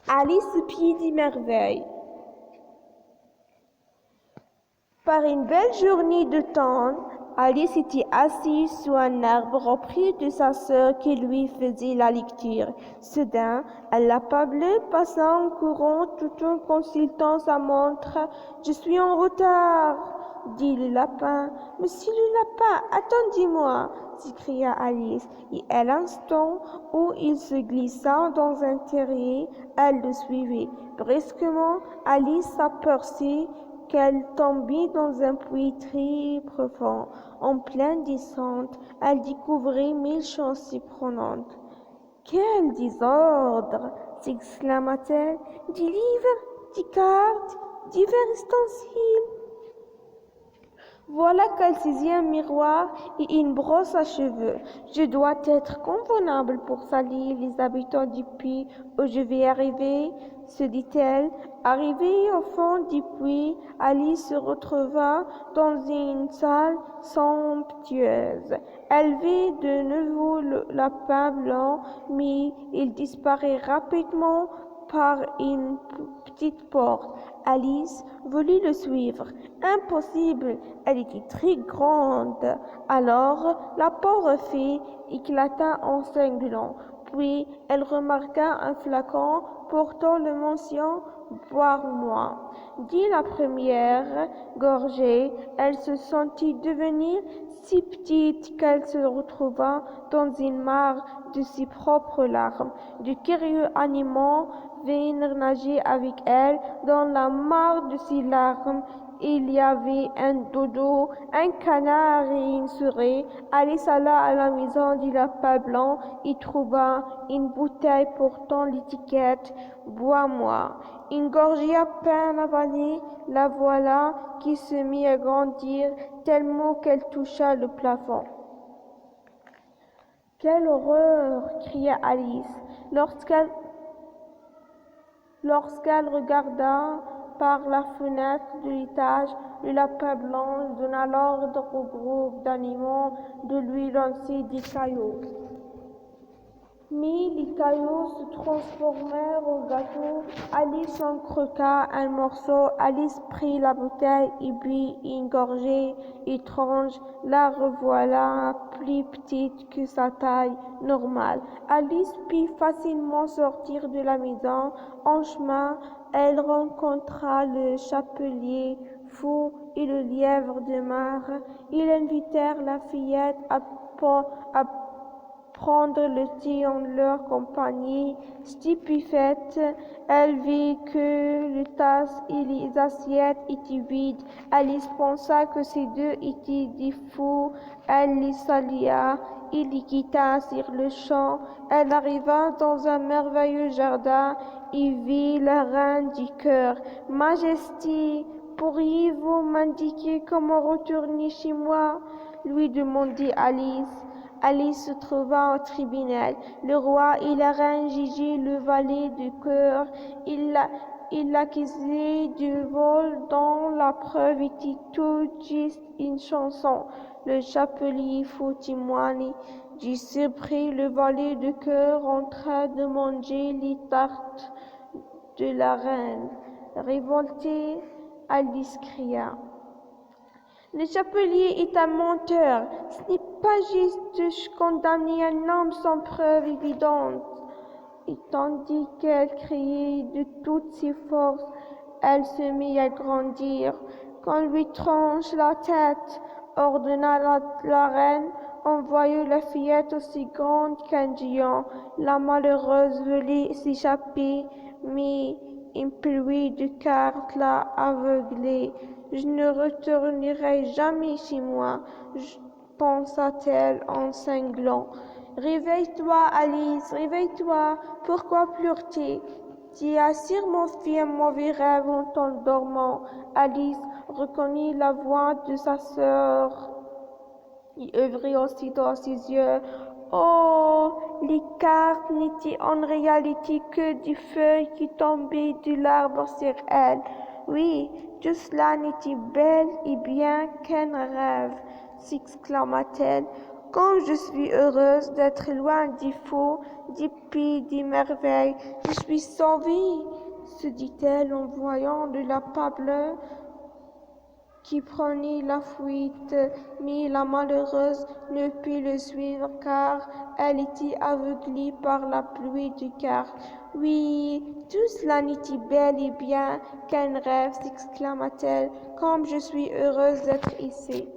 Alice prit d'émerveille. Par une belle journée d'automne, Alice était assise sous un arbre auprès de sa sœur qui lui faisait la lecture. Soudain, un lapin bleu passa en courant tout en consultant sa montre. « Je suis en retard !» dit le lapin. « Monsieur le lapin, attendez-moi !» s'écria Alice. Et à l'instant où il se glissa dans un terrier, elle le suivait. Brusquement, Alice s'aperçut qu'elle tombait dans un puits très profond. En pleine descente, elle découvrit 1000 choses surprenantes. « Quel désordre !» s'exclama-t-elle. « Des livres, des cartes, divers ustensiles. Voilà qu'elle saisit un miroir et une brosse à cheveux. Je dois être convenable pour salir les habitants du puits où je vais arriver, se dit-elle. Arrivée au fond du puits, Alice se retrouva dans une salle somptueuse. Elle vit de nouveau le lapin blanc, mais il disparaît rapidement par une petite porte. Alice voulut le suivre. Impossible, elle était très grande. Alors la pauvre fille éclata en sanglots. Puis elle remarqua un flacon portant la mention « Boire-moi ». Dès la première gorgée, elle se sentit devenir si petite qu'elle se retrouva dans une mare de ses propres larmes. De curieux animaux vinrent nager avec elle dans la mare de ses larmes. Il y avait un dodo, un canard et une souris. Alice alla à la maison du lapin blanc et trouva une bouteille portant l'étiquette « Bois-moi ». Une gorgée à peine avalée, la voilà qui se mit à grandir tellement qu'elle toucha le plafond. « Quelle horreur !» cria Alice lorsqu'elle regarda par la fenêtre de l'étage. Le lapin blanc donna l'ordre au groupe d'animaux de lui lancer des cailloux. Mais les cailloux se transformèrent en gâteaux. Alice en croqua un morceau. Alice prit la bouteille et but une gorgée. Étrange, la revoilà plus petite que sa taille normale. Alice put facilement sortir de la maison. En chemin, elle rencontra le chapelier fou et le lièvre de mer. Ils invitèrent la fillette à prendre le thé en leur compagnie. Stupéfaite, elle vit que les tasses et les assiettes étaient vides. Alice pensa que ces deux étaient des fous. Elle les salua et les quitta sur le champ. Elle arriva dans un merveilleux jardin et vit la reine du cœur. « Majesté, pourriez-vous m'indiquer comment retourner chez moi ?» lui demandait Alice. Alice se trouva au tribunal. Le roi et la reine jugeaient le valet de cœur. Ils l'accusaient de vol dont la preuve était tout juste une chanson. Le chapelier fut témoigner. Du surpris, le valet de cœur en train de manger les tartes de la reine. Révolté, Alice cria: « Le chapelier est un menteur. Ce n'est pas juste de condamner un homme sans preuve évidente. » Et tandis qu'elle criait de toutes ses forces, elle se mit à grandir. « Qu'on lui tranche la tête, » ordonna la reine, en voyant la fillette aussi grande qu'un géant. La malheureuse voulait s'échapper, mais une pluie de cartes l'a aveuglée. « Je ne retournerai jamais chez moi, » pensa-t-elle en sanglots. « Réveille-toi, Alice, réveille-toi. Pourquoi pleures-tu? Tu as sûrement fait un mauvais rêve en t'endormant. » Alice reconnut la voix de sa sœur et ouvrit aussitôt ses yeux. Oh, les cartes n'étaient en réalité que des feuilles qui tombaient de l'arbre sur elle. Oui, tout cela n'était bel et bien qu'un rêve, s'exclama-t-elle. Comme je suis heureuse d'être loin des faux, des pis, des merveilles. Je suis sauvée, se dit-elle en voyant le lapin bleu qui prenait la fuite, mais la malheureuse ne put le suivre car elle était aveuglée par la pluie du cœur. Oui, tout cela n'était bel et bien qu'un rêve, s'exclama-t-elle, comme je suis heureuse d'être ici.